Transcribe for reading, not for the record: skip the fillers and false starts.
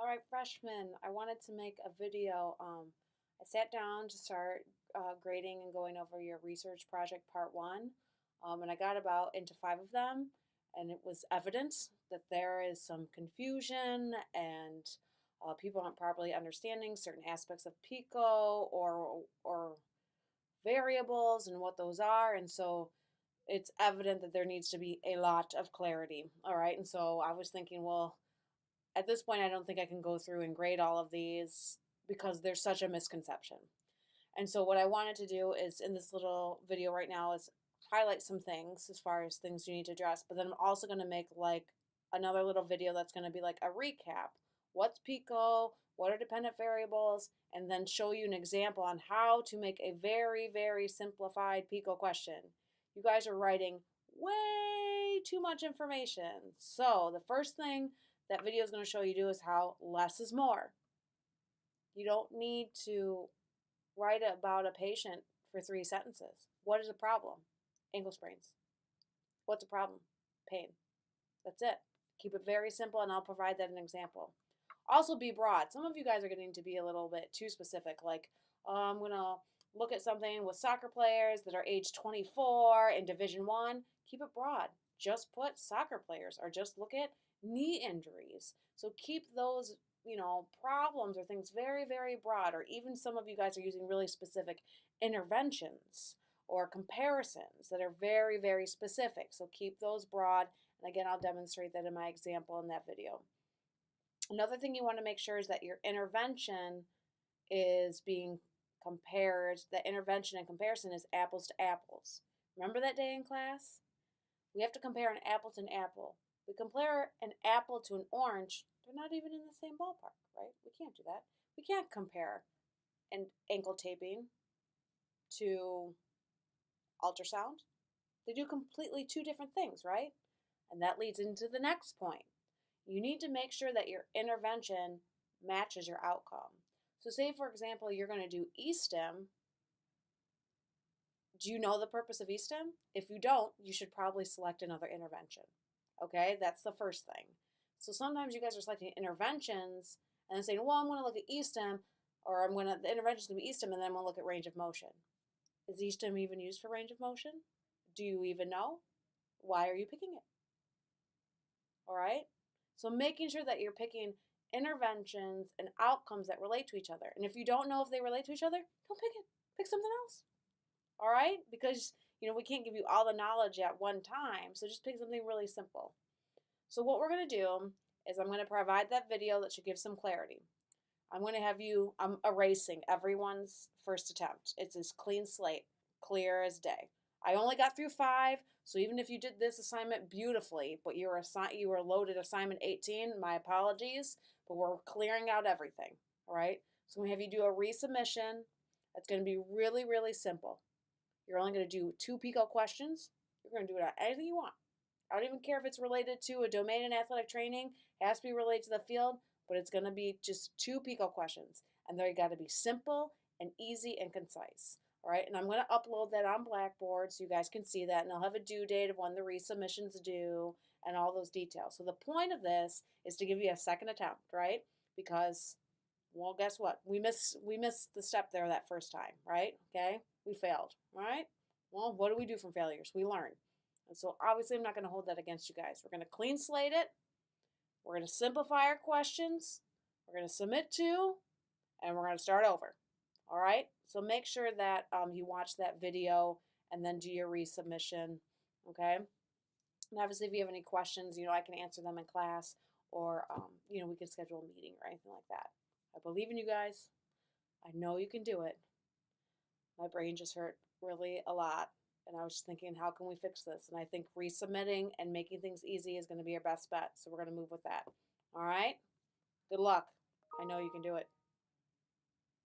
All right, freshmen, I wanted to make a video. I sat down to start grading and going over your research project part one, and I got about into 5 of them, and it was evident that there is some confusion and people aren't properly understanding certain aspects of PICO or variables and what those are, and so it's evident that there needs to be a lot of clarity. All right, and so I was thinking, well, at this point, I don't think I can go through and grade all of these because there's such a misconception. And so what I wanted to do is in this little video right now is highlight some things as far as things you need to address, but then I'm also going to make like another little video that's going to be like a recap. What's PICO? What are dependent variables? And then show you an example on how to make a very, very simplified PICO question. You guys are writing way too much information. So the first thing that video is going to show you do is how less is more. You don't need to write about a patient for 3 sentences. What is a problem? Ankle sprains. What's a problem? Pain. That's it. Keep it very simple, and I'll provide that an example. Also be broad. Some of you guys are getting to be a little bit too specific, like I'm going to look at something with soccer players that are age 24 in Division 1. Keep it broad. Just put soccer players, or just look at knee injuries. So keep those, problems or things very, very broad, or even some of you guys are using really specific interventions or comparisons that are very, very specific. So keep those broad. And again, I'll demonstrate that in my example in that video. Another thing you want to make sure is that your intervention is being compared, that intervention and comparison is apples to apples. Remember that day in class? We have to compare an apple to an apple. We compare an apple to an orange, they're not even in the same ballpark, right? We can't do that. We can't compare an ankle taping to ultrasound. They do completely 2 different things, right? And that leads into the next point. You need to make sure that your intervention matches your outcome. So say, for example, you're going to do E-stim. Do you know the purpose of E-stim? If you don't, you should probably select another intervention. Okay, that's the first thing. So sometimes you guys are selecting interventions and then saying, well, I'm going to look at E-stim, or the intervention's going to be E-stim, and then I'm going to look at range of motion. Is E-stim even used for range of motion? Do you even know? Why are you picking it? All right? So making sure that you're picking interventions and outcomes that relate to each other. And if you don't know if they relate to each other, don't pick it. Pick something else. All right? Because we can't give you all the knowledge at one time, so just pick something really simple. So what we're going to do is I'm going to provide that video that should give some clarity. I'm going to have you, I'm erasing everyone's first attempt. It's this clean slate, clear as day. I only got through 5, so even if you did this assignment beautifully, but you were loaded assignment 18, my apologies, but we're clearing out everything, all right? So I'm going to have you do a resubmission. That's going to be really, really simple. You're only going to do 2 PICO questions. You're going to do it on anything you want. I don't even care if it's related to a domain in athletic training. It has to be related to the field, but it's going to be just 2 PICO questions. And they're got to be simple and easy and concise. All right, and I'm going to upload that on Blackboard so you guys can see that, and I'll have a due date of when the resubmission's due and all those details. So the point of this is to give you a second attempt, right? Because, well, guess what? We missed the step there that first time, right? Okay, we failed, all right? Well, what do we do from failures? We learn. And so obviously I'm not going to hold that against you guys. We're going to clean slate it. We're going to simplify our questions. We're going to submit to, and we're going to start over. All right? So make sure that you watch that video and then do your resubmission, okay? And obviously if you have any questions, I can answer them in class, or, we can schedule a meeting or anything like that. I believe in you guys. I know you can do it. My brain just hurt really a lot, and I was just thinking, how can we fix this? And I think resubmitting and making things easy is going to be our best bet, so we're going to move with that. All right? Good luck. I know you can do it.